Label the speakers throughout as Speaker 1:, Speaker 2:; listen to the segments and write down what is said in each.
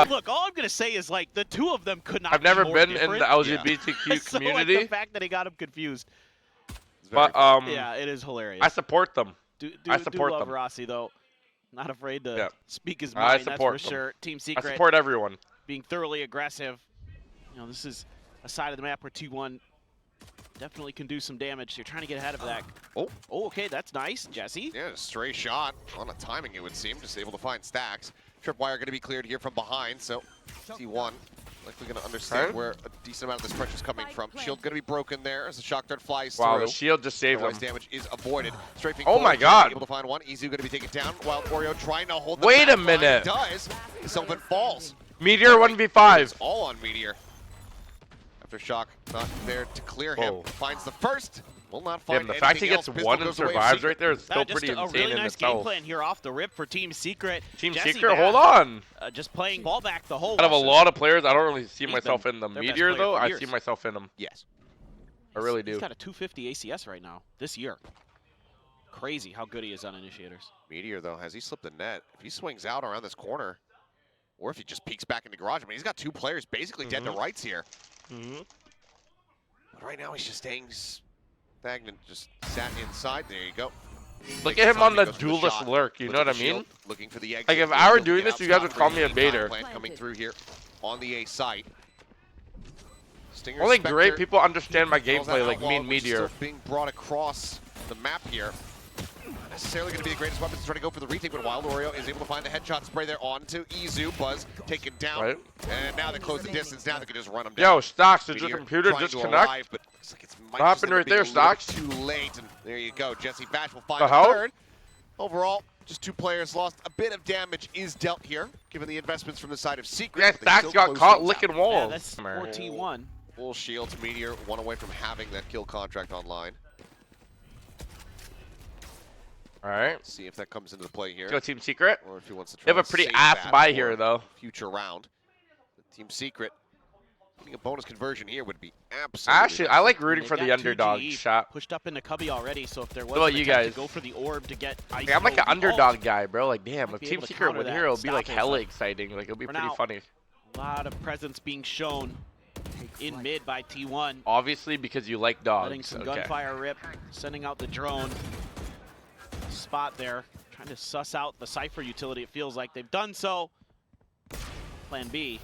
Speaker 1: Look, all I'm gonna say is like the two of them could not.
Speaker 2: I've never been in the LGBTQ
Speaker 1: so,
Speaker 2: community.
Speaker 1: like, the fact that he got him confused.
Speaker 2: But
Speaker 1: yeah, it is hilarious.
Speaker 2: I support them.
Speaker 1: I support them. Rossi though, not afraid to speak his mind.
Speaker 2: I support
Speaker 1: that's for sure. Team Secret.
Speaker 2: I support everyone.
Speaker 1: Being thoroughly aggressive. You know, this is a side of the map where T1 definitely can do some damage. You're trying to get ahead of that. Oh, okay, that's nice, Jesse.
Speaker 3: Yeah, a stray shot on a timing, it would seem, just able to find stacks. Tripwire going to be cleared here from behind, so T1 likely going to understand where a decent amount of this pressure is coming from. Shield going to be broken there as the shock dart flies through.
Speaker 2: Wow, the shield just saved him.
Speaker 3: Damage is avoided. Strafing
Speaker 2: oh my god.
Speaker 3: Able to find one. Izu going to be taken down. Wild Oreo trying to hold the
Speaker 2: Wait a minute.
Speaker 3: Does. Sylvan falls.
Speaker 2: Meteor 1v5.
Speaker 3: It's all on Meteor. After shock not there to clear him. Finds the first. Will not find
Speaker 2: the fact he gets
Speaker 3: else.
Speaker 2: one and survives right there is still pretty insane
Speaker 1: a really
Speaker 2: in
Speaker 1: nice
Speaker 2: itself.
Speaker 1: game plan here off the rip for Team Secret.
Speaker 2: Team
Speaker 1: Jesse
Speaker 2: Secret,
Speaker 1: back,
Speaker 2: hold on.
Speaker 1: Just playing ball back the whole.
Speaker 2: Out of a lot of players, I don't really see
Speaker 1: He's
Speaker 2: myself in the
Speaker 1: their
Speaker 2: Meteor though. I
Speaker 1: years.
Speaker 2: see myself in him.
Speaker 3: Yes.
Speaker 2: I really do.
Speaker 1: He's got a 250 ACS right now this year. Crazy how good he is on initiators.
Speaker 3: Meteor though, has he slipped the net? If he swings out around this corner, or if he just peeks back into garage, I mean, he's got two players basically dead to rights here. But right now he's just staying stagnant, just sat inside. There you go.
Speaker 2: Look at him on the duelist lurk, you know what I mean?
Speaker 3: Looking for the exit.
Speaker 2: Like if I were doing this, you guys would call me a baiter.
Speaker 3: Coming through here on the A site.
Speaker 2: Only great people understand my gameplay, like me and Meteor.
Speaker 3: Being brought across the map here. Not necessarily going to be the greatest weapon to try to go for the retake, but Wild Oreo is able to find the headshot spray there onto Izu. Buzz taken down. And now they close the distance. Now they can just run him down.
Speaker 2: Yo, Stocks, did your computer disconnect?
Speaker 3: But looks like it's
Speaker 2: what happened right there, Stocks?
Speaker 3: Too late. And there you go. Jesse Bash will find a third. Overall, just two players lost. A bit of damage is dealt here, given the investments from the side of Secret.
Speaker 2: Yeah, Stacks got caught licking walls.
Speaker 1: Yeah, that's 4T1.
Speaker 3: Full shields. Meteor one away from having that kill contract online.
Speaker 2: All right.
Speaker 3: Let's see if that comes into play here.
Speaker 2: Go Team Secret.
Speaker 3: Or if he wants to try
Speaker 2: they have a pretty ass buy here, though.
Speaker 3: Future round. Team Secret. Getting a bonus conversion here would be absolutely.
Speaker 2: Actually, I like rooting for the underdog shot.
Speaker 1: Pushed up into Cubby already, so if there was
Speaker 2: what about you guys?
Speaker 1: To go for the orb to get ice.
Speaker 2: I'm like an underdog guy, bro. Like, damn, if Team Secret win here, it'll be like hella exciting. Like, it'll be pretty funny.
Speaker 1: A lot of presence being shown in mid by T1.
Speaker 2: Obviously, because you like dogs.
Speaker 1: Letting some gunfire rip, sending out the drone. Spot there, trying to suss out the Cypher utility. It feels like they've done so. Plan B.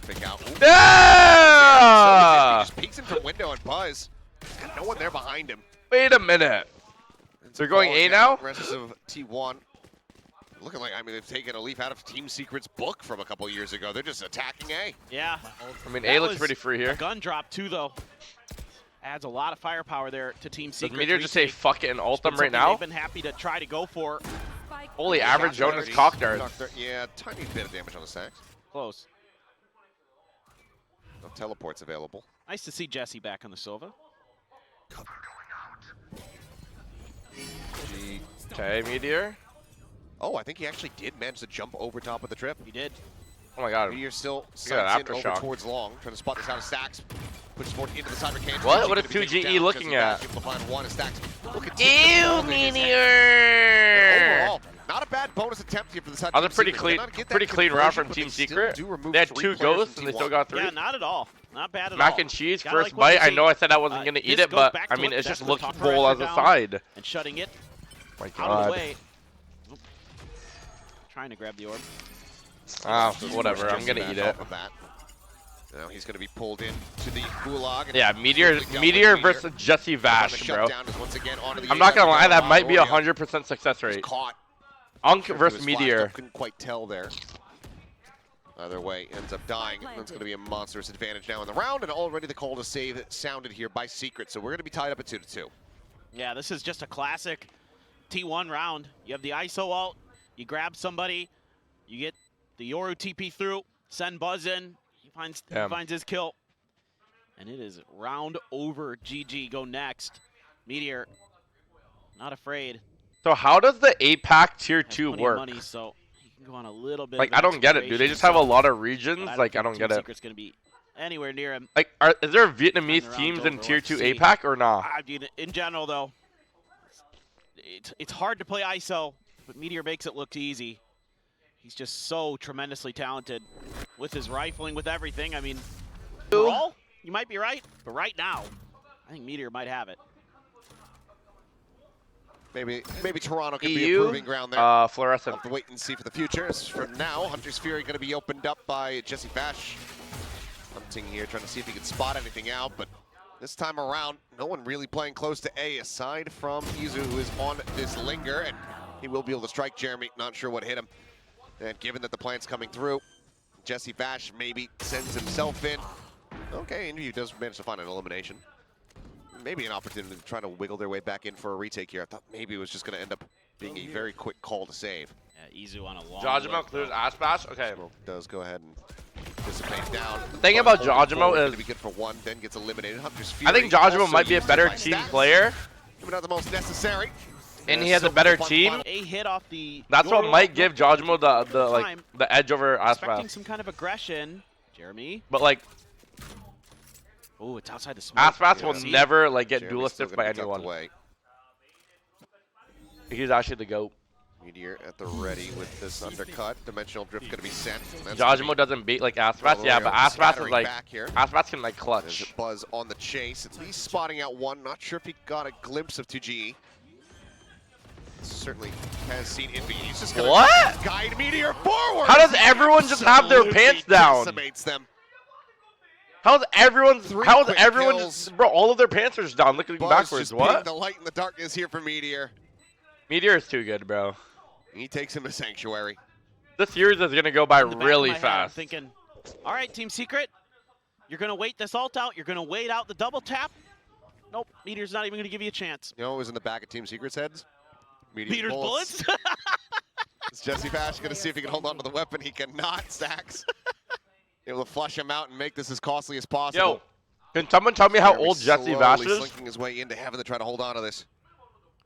Speaker 3: Pick out.
Speaker 2: Yeah!
Speaker 3: He just peeks in from window and Buzz. Got no one there behind him.
Speaker 2: Wait a minute. They're going A now?
Speaker 3: Rest of T1. Looking like, I mean, they've taken a leaf out of Team Secret's book from a couple years ago. They're just attacking A.
Speaker 1: Yeah.
Speaker 2: I mean, A looks pretty free here.
Speaker 1: A gun drop too, though. Adds a lot of firepower there to Team Secret.
Speaker 2: Does Meteor just say fuck it and ult them right now?
Speaker 1: They've been happy to try to go for.
Speaker 2: Holy average Jonas cock dart.
Speaker 3: Yeah, tiny bit of damage on the stacks.
Speaker 1: Close.
Speaker 3: No teleports available.
Speaker 1: Nice to see Jesse back on the Sova.
Speaker 2: Okay, Meteor.
Speaker 3: Oh, I think he actually did manage to jump over top of the trip.
Speaker 1: He did.
Speaker 2: Oh my god.
Speaker 3: Meteor still sights in over towards long, trying to spot this out of stacks. Pushes forward into the cyber cage.
Speaker 2: What is 2GE looking at?
Speaker 3: Able to find one of stacks. Look at
Speaker 2: Ew, Meteor!
Speaker 3: Overall, not a bad bonus attempt here for the side.
Speaker 2: That was a pretty clean round from Team Secret. They had 2 ghosts and they still got 3.
Speaker 1: Yeah, not at all. Not bad at all.
Speaker 2: Mac and cheese, first bite. I know I said I wasn't going to eat it, but I mean, it's just looking full as a side.
Speaker 1: And shutting it
Speaker 2: my
Speaker 1: out of the
Speaker 2: god.
Speaker 1: way. Trying to grab the orb.
Speaker 2: Whatever. I'm going to eat it.
Speaker 3: Now he's going to be pulled in to the gulag.
Speaker 2: Yeah, Meteor versus Jesse Vash, bro. I'm not going to lie, that might be 100% success rate. Unk versus Meteor.
Speaker 3: Couldn't quite tell there. Either way, ends up dying. That's going to be a monstrous advantage now in the round, and already the call to save sounded here by Secret, so we're going to be tied up at 2-2.
Speaker 1: Yeah, this is just a classic T1 round. You have the ISO ult, you grab somebody, you get the Yoru TP through, send Buzz in, he finds his kill. And it is round over. GG, go next. Meteor, not afraid.
Speaker 2: So how does the APAC tier 2 work?
Speaker 1: Money, so he can go on a little bit.
Speaker 2: Like, I don't get it. Do they just have a lot of regions? Like, I don't get it.
Speaker 1: Secret's gonna be anywhere near him.
Speaker 2: Like, is there Vietnamese teams in tier 2 APAC or not?
Speaker 1: In general, though, it's hard to play ISO, but Meteor makes it look easy. He's just so tremendously talented with his rifling, with everything. I mean, overall, you might be right, but right now, I think Meteor might have it.
Speaker 3: Maybe Toronto could be a proving ground there.
Speaker 2: Fluorescent.
Speaker 3: We'll have to wait and see for the future. As for now, Hunter's Fury going to be opened up by Jesse Bash. Hunting here, trying to see if he can spot anything out, but this time around, no one really playing close to A aside from Izu, who is on this linger, and he will be able to strike Jeremy. Not sure what hit him. And given that the plant's coming through, Jesse Bash maybe sends himself in. Okay, Interview does manage to find an elimination. Maybe an opportunity to try to wiggle their way back in for a retake here. I thought maybe it was just going to end up being a very quick call to save.
Speaker 1: Yeah, Izu on a long
Speaker 2: Jajimo clears Ash Bash. Okay.
Speaker 3: Smoke does go ahead and dissipate down.
Speaker 2: The thing about Jajimo is
Speaker 3: to be good for one, then gets eliminated. Hunter's Fury.
Speaker 2: I think Jajimo might be a better team player.
Speaker 3: Maybe not the most necessary.
Speaker 2: And he has a better team.
Speaker 1: A hit off the.
Speaker 2: That's what might give Jajimo the edge over Ash
Speaker 1: Expecting
Speaker 2: Bash.
Speaker 1: some kind of aggression, Jeremy.
Speaker 2: But like,
Speaker 1: oh, it's outside the smoke.
Speaker 2: Ash Bash will
Speaker 1: See?
Speaker 2: never like get
Speaker 3: Jeremy's
Speaker 2: dualistic by anyone.
Speaker 3: away.
Speaker 2: He's actually the GOAT.
Speaker 3: Meteor at the ready with this undercut. Dimensional drift going to be sent.
Speaker 2: Jajimo doesn't beat like Ash Bash, yeah, but Ash Bash is like Ash Bash can like
Speaker 3: There's
Speaker 2: clutch.
Speaker 3: a Buzz on the chase, at least spotting out one. Not sure if he got a glimpse of 2G. Certainly has seen Envy. He's just going to guide Meteor forward.
Speaker 2: How does everyone just have their pants down?
Speaker 3: Them.
Speaker 2: How's everyone?
Speaker 3: Kills.
Speaker 2: Bro, all of their pants are just down, looking
Speaker 3: Buzz
Speaker 2: backwards.
Speaker 3: Just
Speaker 2: What?
Speaker 3: the light in the darkness here for Meteor.
Speaker 2: Meteor is too good, bro.
Speaker 3: He takes him to Sanctuary.
Speaker 2: This series is gonna go by really
Speaker 1: I'm
Speaker 2: fast.
Speaker 1: thinking, all right, Team Secret, you're gonna wait this ult out. You're gonna wait out the double tap. Nope, Meteor's not even gonna give you a chance.
Speaker 3: You know what was in the back of Team Secret's heads?
Speaker 1: Meteor's bullets.
Speaker 3: Is Jesse Bash going to see if he can hold on to the weapon? He cannot. Stacks able to flush him out and make this as costly as possible.
Speaker 2: Yo, can someone tell me how old Jesse Bash is?
Speaker 3: Slinking his way into heaven to try to hold on to this.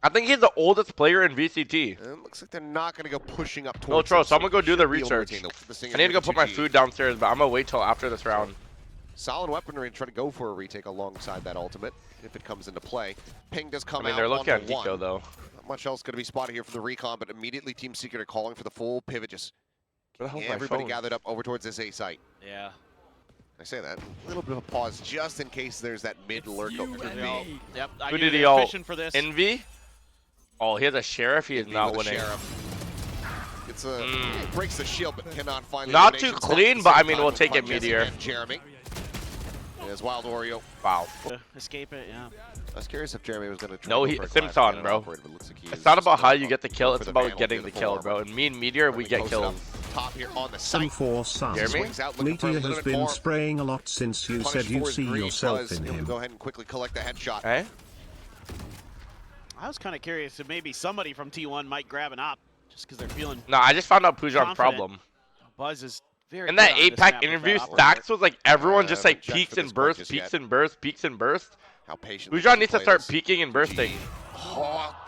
Speaker 2: I think he's the oldest player in VCT.
Speaker 3: It looks like they're not going to go pushing up
Speaker 2: No,
Speaker 3: towards
Speaker 2: Tro,
Speaker 3: him,
Speaker 2: so I'm going to go do the research. I need to go put my
Speaker 3: 2G.
Speaker 2: food downstairs, but I'm going to wait till after this round.
Speaker 3: Solid weaponry and try to go for a retake alongside that ultimate if it comes into play. Ping does come out.
Speaker 2: I mean, they're looking at
Speaker 3: one.
Speaker 2: Nico, though.
Speaker 3: Not much else going to be spotted here for the recon, but immediately Team Secret are calling for the full pivot. Just everybody gathered up over towards this A site.
Speaker 1: Yeah.
Speaker 3: I say that. A little bit of a pause just in case there's that mid lurk.
Speaker 1: Yep.
Speaker 2: Who did he ult? Envy? Oh, he has a Sheriff. He is not winning.
Speaker 3: It's a it breaks the shield, but cannot find.
Speaker 2: Not too clean, but I mean, we'll take it, Meteor.
Speaker 3: Jeremy. There's Wild Oreo.
Speaker 2: Wow.
Speaker 1: Escape it, yeah.
Speaker 3: I was curious if Jeremy was going to try
Speaker 2: No,
Speaker 3: to
Speaker 2: he
Speaker 3: go for a
Speaker 2: Simpson, bro.
Speaker 3: like
Speaker 2: It's not about how you get the kill, it's about getting the kill, bro. And me and Meteor, we get kills.
Speaker 3: Top here on the site.
Speaker 2: Jeremy?
Speaker 4: Meteor has been spraying a lot since you said you see yourself in him.
Speaker 3: Go ahead and quickly collect the headshot.
Speaker 2: Hey?
Speaker 1: I was kind of curious if maybe somebody from T1 might grab an op, just because they're feeling.
Speaker 2: No, I just found out Pujan's
Speaker 1: confident.
Speaker 2: problem.
Speaker 1: Buzz is very.
Speaker 2: In that
Speaker 1: good on this
Speaker 2: 8-pack
Speaker 1: map with
Speaker 2: interview,
Speaker 1: that op.
Speaker 2: Stacks was like everyone just like
Speaker 3: checked
Speaker 2: peeks
Speaker 3: for
Speaker 2: and
Speaker 3: this
Speaker 2: bursts,
Speaker 3: just
Speaker 2: peeks
Speaker 3: yet.
Speaker 2: and bursts, peeks and bursts.
Speaker 3: How patient.
Speaker 2: Pujan needs to start peeking and bursting.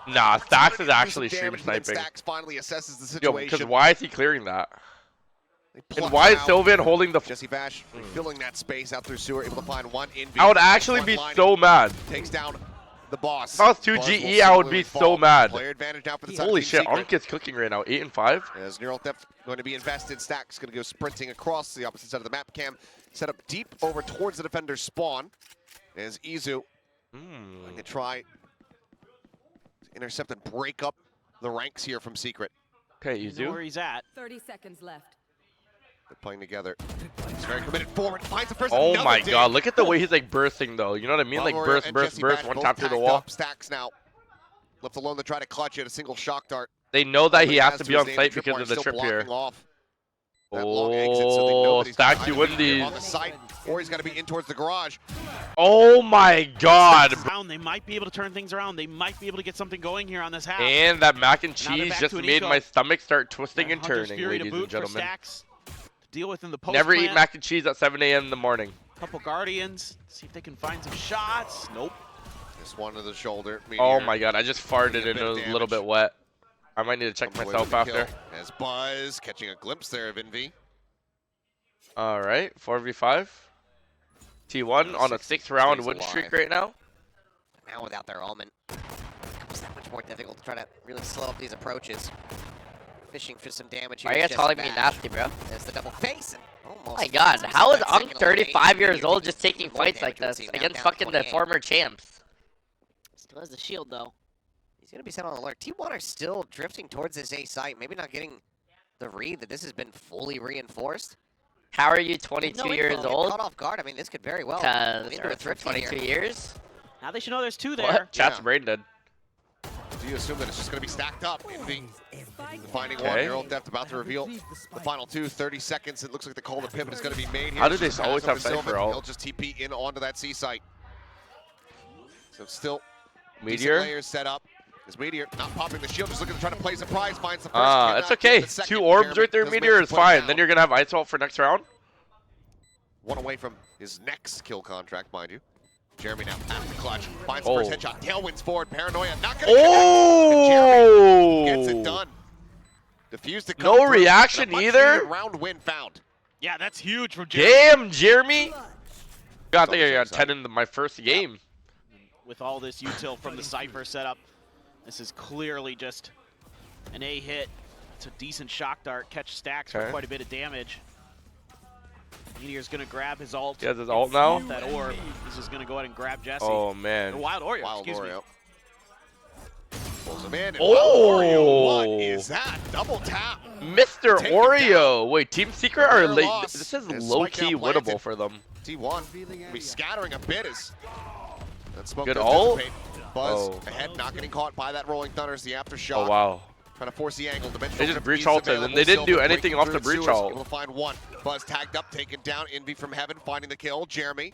Speaker 2: Nah, Stacks is actually stream sniping.
Speaker 3: Stacks finally assesses the
Speaker 2: Yo,
Speaker 3: situation.
Speaker 2: because why is he clearing that? And why is Sylvan holding the...
Speaker 3: Jesse Bash filling that space out through sewer, able to find one in.
Speaker 2: I would actually be so mad.
Speaker 3: Takes down the boss.
Speaker 2: If I was 2GE, I would be so mad.
Speaker 3: Player advantage now for the
Speaker 2: Holy shit, Unk is cooking right now. 8 and 5.
Speaker 3: As neural theft going to be invested, Stacks going to go sprinting across the opposite side of the map. Cam set up deep over towards the defender's spawn. As Izu going to try to intercept and break up the ranks here from Secret.
Speaker 2: Okay,
Speaker 1: You know where
Speaker 2: Izu.
Speaker 1: he's at.
Speaker 5: 30 seconds left.
Speaker 3: They're playing together. He's very committed forward. Finds the first.
Speaker 2: Oh my god, look at the way he's like bursting though. You know what I mean? Like burst, burst, burst, one tap through the wall.
Speaker 3: Stacks now. Left alone to try to clutch it. A single shock dart.
Speaker 2: They know that he has to be on site because of the trip here. Oh, Stacks, you win these.
Speaker 3: On the site, or he's got to be in towards the garage.
Speaker 2: Oh my god.
Speaker 1: They might be able to turn things around. They might be able to get something going here on this half.
Speaker 2: And that mac and
Speaker 1: Now they're
Speaker 2: cheese
Speaker 1: back
Speaker 2: just
Speaker 1: to an
Speaker 2: made
Speaker 1: eco.
Speaker 2: my stomach start twisting and
Speaker 1: Hunter's
Speaker 2: turning,
Speaker 1: Fury to
Speaker 2: ladies
Speaker 1: boot
Speaker 2: and gentlemen.
Speaker 1: For Stacks to deal with in the post
Speaker 2: Never eat
Speaker 1: plant.
Speaker 2: mac and cheese at 7 a.m. in the morning.
Speaker 1: Couple Guardians. See if they can find some shots. Nope.
Speaker 3: Just one to the shoulder.
Speaker 2: Oh my god, I just farted
Speaker 3: Taking a
Speaker 2: and
Speaker 3: bit
Speaker 2: it
Speaker 3: of
Speaker 2: was a little
Speaker 3: damage.
Speaker 2: bit wet. I might need to check
Speaker 3: On the way
Speaker 2: myself
Speaker 3: to the
Speaker 2: after.
Speaker 3: kill. As Buzz catching a glimpse there of Envy.
Speaker 2: Alright, 4v5. T1 on a 6-round win streak right now.
Speaker 6: Now without their almond, it's that much more difficult to try to really slow up these approaches.
Speaker 5: Fishing for some damage here.
Speaker 6: Why are you guys calling me nasty, bro?
Speaker 5: There's the double face.
Speaker 6: Oh my god, how is Unk 35 years old just taking fights like this against fucking the former champs?
Speaker 5: Still has the shield though. He's gonna be set on alert. T1 are still drifting towards this A site, maybe not getting the read that this has been fully reinforced.
Speaker 6: How are you 22 years old?
Speaker 5: Caught off guard. I mean, this could very well.
Speaker 6: Because for 22 years.
Speaker 1: Now they should know there's two there.
Speaker 2: What? Chat's brain dead.
Speaker 3: Do you assume that it's just going to be stacked up? Envy finding one. Herald Depth about to reveal the final two. 30 seconds. It looks like the call to pivot is going to be made here.
Speaker 2: How do they always have Cypher ult?
Speaker 3: He'll just TP in onto that C site. So still
Speaker 2: Meteor
Speaker 3: layers set up. Is Meteor not popping the shield? Just looking to try to play surprise. Finds the first.
Speaker 2: It's okay. 2 orbs right there. Meteor is fine. Then you're going to have Ice ult for next round.
Speaker 3: One away from his next kill contract, mind you. Jeremy now at the clutch, finds the first headshot, tailwinds forward, Paranoia, not gonna Jeremy gets it done. Diffused to
Speaker 2: no reaction either.
Speaker 3: Round win found.
Speaker 1: Yeah, that's huge from Jeremy.
Speaker 2: Damn, Jeremy. I think I got 10 in my first game.
Speaker 1: With all this util from the Cypher setup, this is clearly just an A hit. It's a decent shock dart, catch stacks for quite a bit of damage. Meteor's gonna grab his ult.
Speaker 2: He has his ult now?
Speaker 1: That orb. He's just gonna go ahead and grab Jesse.
Speaker 2: Oh, man.
Speaker 1: Or Wild Oreo,
Speaker 3: Wild
Speaker 1: excuse
Speaker 3: Oreo. Me. Pulls him in. And
Speaker 2: Oh!
Speaker 3: Wild Oreo, what is that? Double tap.
Speaker 2: Mr. Oreo. Wait, Team Secret are late. This is low-key winnable for them.
Speaker 3: T1 be scattering a bit as that smoke
Speaker 2: good
Speaker 3: does
Speaker 2: ult.
Speaker 3: dissipate. Buzz ahead, not getting caught by that rolling thunder as the aftershock.
Speaker 2: Oh, wow.
Speaker 3: Trying to force the angle.
Speaker 2: They just breach ulted, and they didn't do anything off the breach ult.
Speaker 3: Able to find one. Buzz tagged up, taken down. Envy from heaven, finding the kill. Jeremy.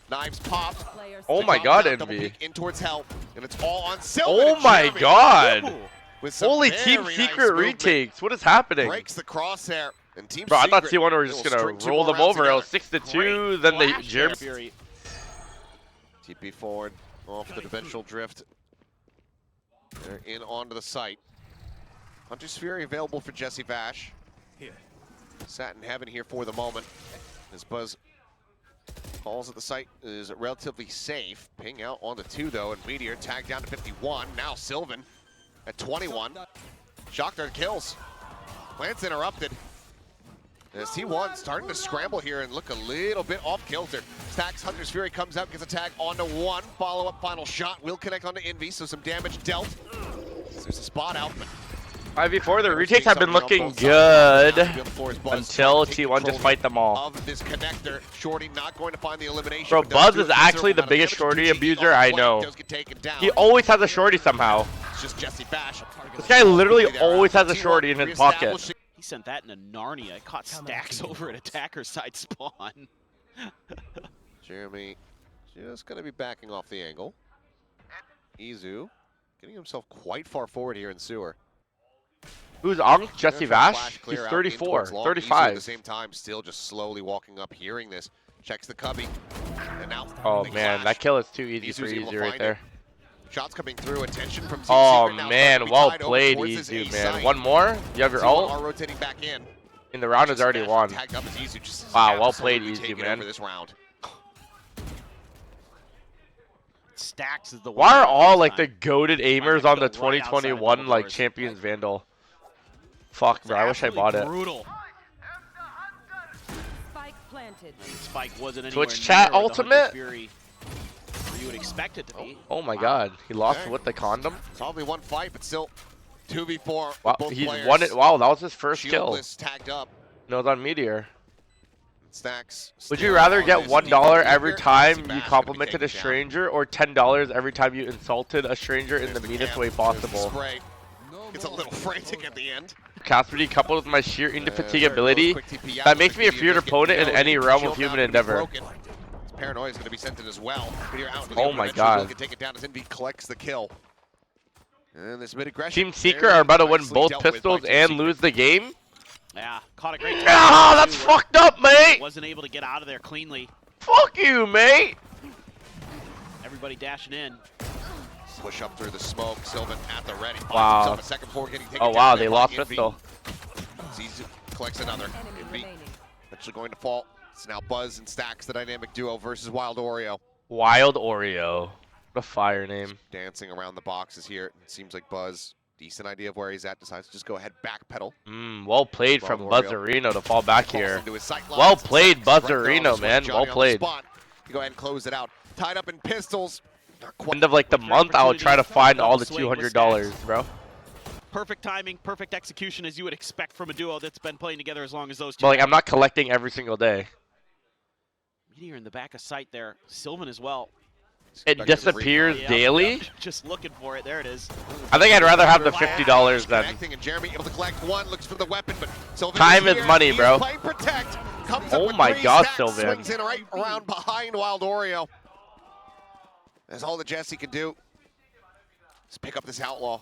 Speaker 3: Knives popped.
Speaker 2: Oh my god, Envy.
Speaker 3: In towards hell, and it's all on Sylvan.
Speaker 2: Oh my god. Holy Team
Speaker 3: nice
Speaker 2: Secret retakes. What is happening?
Speaker 3: Breaks the crosshair. And Team
Speaker 2: Bro, I thought
Speaker 3: Secret
Speaker 2: T1 were just going to roll them over. It was 6-2, then they Jeremy.
Speaker 3: TP forward, off the dimensional drift. They're in onto the site. Hunter's Fury available for Jesse Vash. Sat in heaven here for the moment. As Buzz falls at the site is relatively safe. Ping out on the 2 though, and Meteor tagged down to 51. Now Sylvan at 21. Shock dart kills. Plants interrupted. As T1 starting to scramble here and look a little bit off kilter. Stacks Hunter's Fury comes out, gets a tag onto 1. Follow-up final shot will connect onto Envy, so some damage dealt. There's a spot out, but
Speaker 2: 5v4, the retakes have been looking good until T1 just fight them all.
Speaker 3: Of this connector, Shorty not going to find the elimination.
Speaker 2: Bro, Buzz is actually the biggest Shorty abuser I know. He always has a Shorty somehow.
Speaker 3: It's just Jesse Bash.
Speaker 2: This guy literally always has a Shorty in his pocket.
Speaker 1: He sent that into Narnia. Caught stacks over at attacker side spawn.
Speaker 3: Jeremy just going to be backing off the angle. Izu getting himself quite far forward here in sewer.
Speaker 2: Who's Unk? Jesse Vash? He's 34, 35.
Speaker 3: At the same time, still just slowly walking up, hearing this. Checks the cubby. And now
Speaker 2: oh man, that kill is too easy for Izu right there.
Speaker 3: Shots coming through. Attention from Team
Speaker 2: oh
Speaker 3: Secret.
Speaker 2: Man, well played, Izu, man. One more? You have your ult?
Speaker 3: Are rotating back in.
Speaker 2: And the round is already won. Wow, well played, Izu, man.
Speaker 3: This round.
Speaker 1: Stacks is the one.
Speaker 2: Why are all like the goated aimers on the 2021 like Champions Vandal? Fuck, bro, I wish I bought it.
Speaker 1: Brutal. Spike wasn't
Speaker 2: Twitch chat ultimate?
Speaker 1: Fury where you would expect it to be.
Speaker 2: Oh my god, he lost with the condom?
Speaker 3: It's only one fight, but still 2v4.
Speaker 2: Wow, he's won it. Wow, that was his first kill.
Speaker 3: Tagged up.
Speaker 2: No, it's on Meteor.
Speaker 3: Stacks.
Speaker 2: Would you rather get $1 every time you complimented a stranger or $10 every time you insulted a stranger in the meanest way possible?
Speaker 3: It's a little frantic at the end.
Speaker 2: Cassidy coupled with my sheer indefatigability that makes me a feared opponent in any realm of human endeavor.
Speaker 3: Paranoia is going to be sent in as well.
Speaker 2: Oh my god.
Speaker 3: Take it down as Envy collects the kill. And this mid-aggression.
Speaker 2: Team Secret are about to win both pistols and lose the game?
Speaker 1: Yeah, caught a great time.
Speaker 2: Ah, that's fucked up, mate!
Speaker 1: Wasn't able to get out of there cleanly.
Speaker 2: Fuck you, mate!
Speaker 1: Everybody dashing in.
Speaker 3: Push up through the smoke. Sylvan at the ready.
Speaker 2: Wow.
Speaker 3: A second forward, getting taken
Speaker 2: oh wow, they lost pistol.
Speaker 3: Zizu collects another. Envy actually going to fall. It's now Buzz and Stacks, the dynamic duo versus Wild Oreo.
Speaker 2: Wild Oreo. What a fire name.
Speaker 3: Dancing around the boxes here. It seems like Buzz Decent idea of where he's at. Decides to just go ahead, backpedal.
Speaker 2: Well played from Buzzarino to fall back here. Well played,
Speaker 3: Shanks
Speaker 2: Buzzarino, man. Well played.
Speaker 3: Go ahead and close it out. Tied up in pistols.
Speaker 2: End of like the month, I would try to find all the $200, bro.
Speaker 1: Perfect timing, perfect execution, as you would expect from a duo that's been playing together as long as those two.
Speaker 2: But like, I'm not collecting every single day.
Speaker 1: Meteor in the back of sight there. Sylvan as well.
Speaker 2: It disappears daily.
Speaker 1: Yep. Just looking for it. There it is.
Speaker 2: I think I'd rather have the $50 than.
Speaker 3: And Jeremy able to collect one, looks for the weapon, but Sylvan
Speaker 2: Time is money, bro.
Speaker 3: Protect.
Speaker 2: Oh my God, Sylvan.
Speaker 3: Swings in right around behind Wild Oreo. That's all that Jesse can do. Just pick up this outlaw.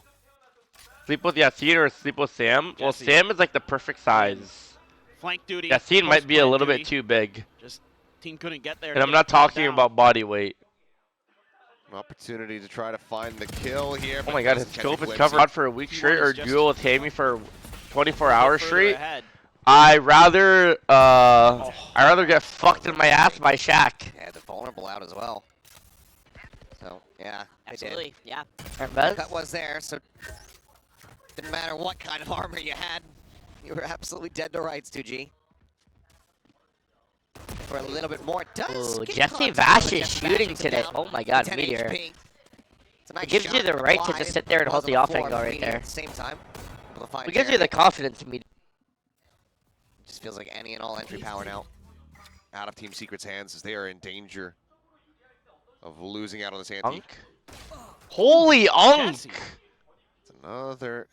Speaker 2: Sleep with Yassine or sleep with Sam? Well, Sam is like the perfect size.
Speaker 1: Flank duty.
Speaker 2: Yassine might be a little bit too big.
Speaker 1: Just team couldn't get there.
Speaker 2: And I'm not talking about body weight.
Speaker 3: An opportunity to try to find the kill here.
Speaker 2: Oh my God, his scope is covered for a week straight or duel with Hammy for 24 hours straight. I'd rather get fucked in my ass by Shaq.
Speaker 5: Yeah, they're vulnerable out as well. So yeah,
Speaker 6: Absolutely, yeah.
Speaker 5: That was there, so didn't matter what kind of armor you had, you were absolutely dead to rights, 2G. For a little bit more,
Speaker 6: Ooh, Jesse Vash is shooting today. Oh my God, Meteor. It gives you the right to just sit there and hold the off angle right there.
Speaker 5: Same time,
Speaker 6: It gives you the confidence, Meteor.
Speaker 5: Just feels like any and all entry power now.
Speaker 3: Out of Team Secret's hands as they are in danger of losing out on this ante.
Speaker 2: Unk? Holy Unk!
Speaker 3: It's another.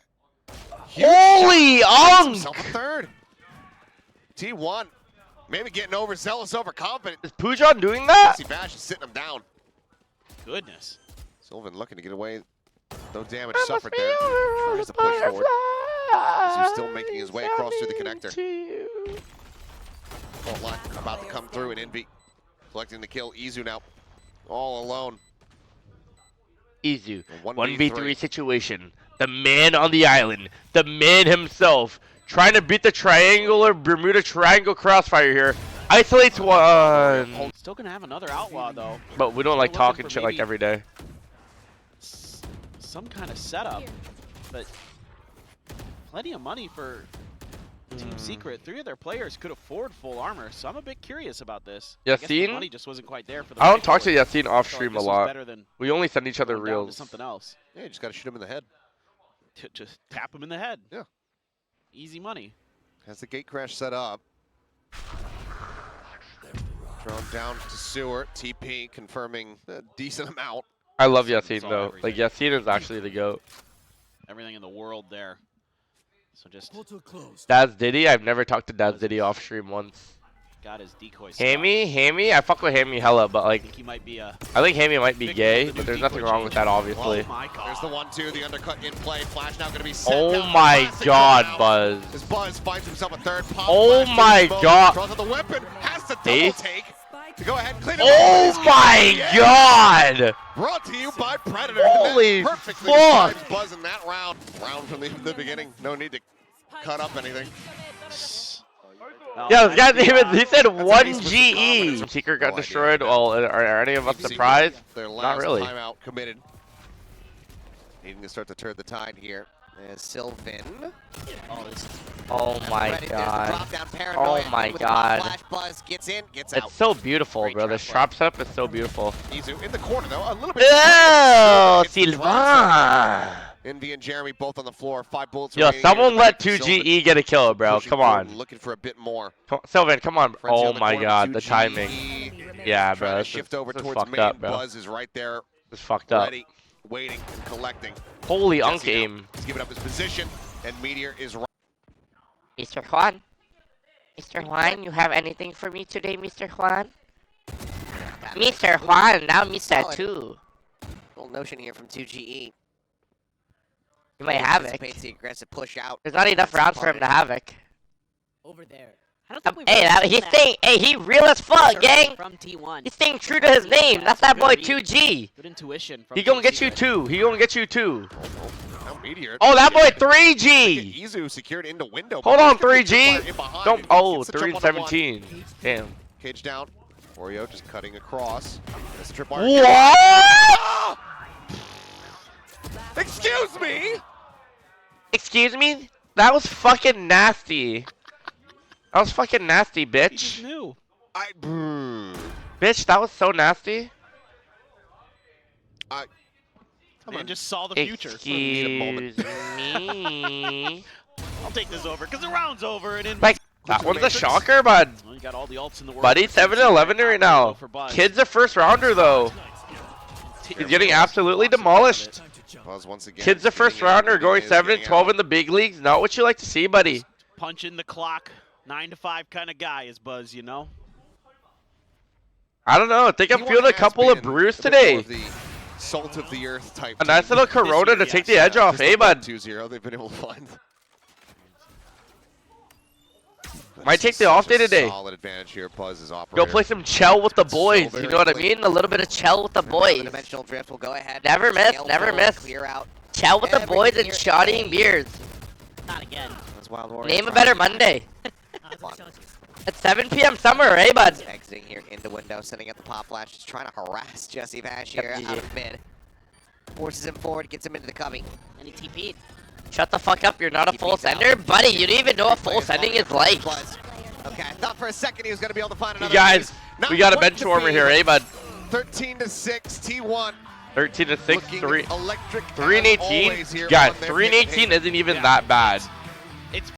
Speaker 2: Holy Unk!
Speaker 3: Himself a third. T1 maybe getting overzealous, overconfident.
Speaker 2: Is Pujon doing that?
Speaker 3: Jesse Vash is sitting him down.
Speaker 1: Goodness.
Speaker 3: Sylvan looking to get away. No damage suffered there. Tries to push forward. He's still making his way across through the connector. Fault line about to come through, and Envy collecting the kill. Izu now all alone.
Speaker 2: Izu, 1v3 situation. The man on the island, the man himself, trying to beat the triangular Bermuda Triangle crossfire here. Isolates one.
Speaker 1: Still gonna have another outlaw though.
Speaker 2: But we don't like talking shit like every day.
Speaker 1: Some kind of setup, but plenty of money for Team Secret. 3 of their players could afford full armor, so I'm a bit curious about this.
Speaker 2: Yassine?
Speaker 1: Money just wasn't quite there for the
Speaker 2: I don't talk to Yassine off stream a lot. We only send each other reels.
Speaker 1: Something else.
Speaker 3: Yeah, you just gotta shoot him in the head.
Speaker 1: Just tap him in the head.
Speaker 3: Yeah.
Speaker 1: Easy money.
Speaker 3: Has the gate crash set up. Thrown down to Sewer. TP confirming a decent amount.
Speaker 2: I love Yassine though. Like Yassine is actually the GOAT.
Speaker 1: Everything in the world there. So just
Speaker 2: Daz Diddy. I've never talked to Daz Diddy off stream once.
Speaker 1: got his decoy.
Speaker 2: Hammy, I fuck with Hammy hella, but like,
Speaker 1: I think he might be a.
Speaker 2: I think Hammy might be gay, but there's nothing wrong with that, obviously.
Speaker 1: Oh my God.
Speaker 3: There's the 1-2, the undercut in play. Flash now gonna be set
Speaker 2: Oh
Speaker 3: down.
Speaker 2: my God, Buzz.
Speaker 3: As Buzz finds himself a third pop.
Speaker 2: Oh my God.
Speaker 3: Draws out the weapon, has the double
Speaker 2: Ace?
Speaker 3: take to go ahead and clean it
Speaker 2: Oh
Speaker 3: up.
Speaker 2: my God!
Speaker 3: Brought to you by Predator.
Speaker 2: Holy
Speaker 3: perfectly
Speaker 2: fuck!
Speaker 3: describes Buzz in that round. Round from the beginning. No need to cut up anything.
Speaker 2: Yeah, goddammit, he said 1 GE. Secret got destroyed. Well, are any of us surprised?
Speaker 3: Their last
Speaker 2: Not really.
Speaker 3: timeout committed. Needing to start to turn the tide here.
Speaker 5: There's Sylvan.
Speaker 6: Oh my
Speaker 5: Ready,
Speaker 6: God.
Speaker 5: there's the drop down paranoia.
Speaker 6: Oh my
Speaker 5: With the
Speaker 6: God.
Speaker 5: Flash Buzz gets in, gets out.
Speaker 2: It's so beautiful,
Speaker 5: Great
Speaker 2: bro.
Speaker 5: trap
Speaker 2: This trap setup is so beautiful.
Speaker 3: Izu in the corner though, a little bit.
Speaker 2: Oh,
Speaker 3: Hits the drop
Speaker 2: Sylvan!
Speaker 3: Envy and Jeremy both on the floor. 5 bullets
Speaker 2: Yo,
Speaker 3: remaining.
Speaker 2: someone let
Speaker 3: Sylvan
Speaker 2: 2GE get a kill, bro.
Speaker 3: pushing
Speaker 2: Come
Speaker 3: forward,
Speaker 2: on.
Speaker 3: Looking for a bit more.
Speaker 2: Sylvan, come on.
Speaker 3: Frenzy
Speaker 2: Oh
Speaker 3: on the
Speaker 2: my
Speaker 3: corner,
Speaker 2: God, the
Speaker 3: 2GE.
Speaker 2: timing. Yeah, bro.
Speaker 3: Trying to
Speaker 2: This
Speaker 3: shift
Speaker 2: is,
Speaker 3: over
Speaker 2: this is
Speaker 3: towards
Speaker 2: fucked
Speaker 3: main.
Speaker 2: up, bro.
Speaker 3: Buzz is right there,
Speaker 2: This is fucked up.
Speaker 3: ready, waiting, and collecting.
Speaker 2: Holy Unk
Speaker 3: Jesse now
Speaker 2: aim.
Speaker 3: He's giving up his position, and Meteor is right.
Speaker 6: Mr. Juan? Mr. Juan, you have anything for me today, Mr. Juan? Mr. Juan, now Mr.
Speaker 5: Solid.
Speaker 6: 2.
Speaker 5: Little notion here from 2GE.
Speaker 6: You might have it.
Speaker 5: Anticipates the aggressive push out.
Speaker 6: There's not enough rounds for him to havoc.
Speaker 7: Over there. I don't think we've
Speaker 6: Hey,
Speaker 7: ever seen
Speaker 6: he's
Speaker 7: that
Speaker 6: staying. Hey, he real as fuck, gang.
Speaker 7: from T1.
Speaker 6: He's staying true to his name. That's that boy 2G.
Speaker 1: Good intuition. From
Speaker 2: He gonna
Speaker 1: Team
Speaker 2: get you
Speaker 1: Secret.
Speaker 2: 2. He gonna get you 2.
Speaker 3: Now Meteor.
Speaker 2: Oh, that boy 3G.
Speaker 3: Izu secured into window.
Speaker 2: Hold
Speaker 3: but
Speaker 2: on,
Speaker 3: he's gonna get
Speaker 2: 3G.
Speaker 3: fire in behind,
Speaker 2: Don't.
Speaker 3: and
Speaker 2: Oh,
Speaker 3: gets the
Speaker 2: 3
Speaker 3: jump
Speaker 2: and
Speaker 3: on the one.
Speaker 2: 17. Damn.
Speaker 3: Cage down. Oreo just cutting across. That's the tripwire.
Speaker 2: What?
Speaker 3: Excuse me.
Speaker 2: Excuse me? That was fucking nasty. That was fucking nasty,
Speaker 1: He
Speaker 2: bitch.
Speaker 1: just knew.
Speaker 2: Bitch, that was so nasty.
Speaker 1: Come on, just saw the future.
Speaker 2: Excuse me.
Speaker 1: I'll take this over because the round's over and in.
Speaker 2: Like, that one's a shocker, bud.
Speaker 1: Well, you got all the ults in the world.
Speaker 2: Buddy, 7-11 right now. Kid's a first rounder, though. He's getting absolutely demolished.
Speaker 3: Buzz once again.
Speaker 2: Kid's a first rounder, going 7-12 in the big leagues. Not what you like to see, buddy.
Speaker 1: Punching the clock, 9 to 5 kind of guy is Buzz, you know.
Speaker 2: I don't know. I think I'm feeling a couple of brews today.
Speaker 3: Salt of the earth type.
Speaker 2: A nice little Corona to take the edge off, eh, bud?
Speaker 3: 2-0. They've been able to find.
Speaker 2: Might take the off day today.
Speaker 3: Solid advantage here. Buzz is
Speaker 2: Go
Speaker 3: operating.
Speaker 2: play some Chell with the boys. You know what I mean? A little bit of Chell with the boys.
Speaker 5: Dimensional drift will go ahead.
Speaker 6: Never miss, never miss.
Speaker 5: Clear out.
Speaker 6: Chell with the boys and shotting beers.
Speaker 7: Not again.
Speaker 5: That's Wild Warriors.
Speaker 6: Name a better Monday.
Speaker 5: Fun.
Speaker 6: It's 7 p.m. summer, eh, bud?
Speaker 5: Exiting here in the window, sending up the pop flash, just trying to harass Jesse Vash here out of mid. Forces him forward, gets him into the cubby.
Speaker 7: And he TP'd.
Speaker 6: Shut the fuck up, you're not a full sender? Buddy, you don't even know what full sending is like.
Speaker 5: Okay, I thought for a second he was going to be able to find another.
Speaker 2: You guys,
Speaker 5: Not
Speaker 2: we got a
Speaker 5: one
Speaker 2: bench warmer
Speaker 5: defeat.
Speaker 2: here, eh, bud?
Speaker 3: 13-6, T1.
Speaker 2: 13-6,
Speaker 3: Looking
Speaker 2: 3
Speaker 3: electric
Speaker 2: 3 and
Speaker 3: as always
Speaker 2: 18.
Speaker 3: here
Speaker 2: Guys,
Speaker 3: on their
Speaker 2: 3 and
Speaker 3: hit
Speaker 2: 18
Speaker 3: pace.
Speaker 2: isn't even that bad.
Speaker 1: It's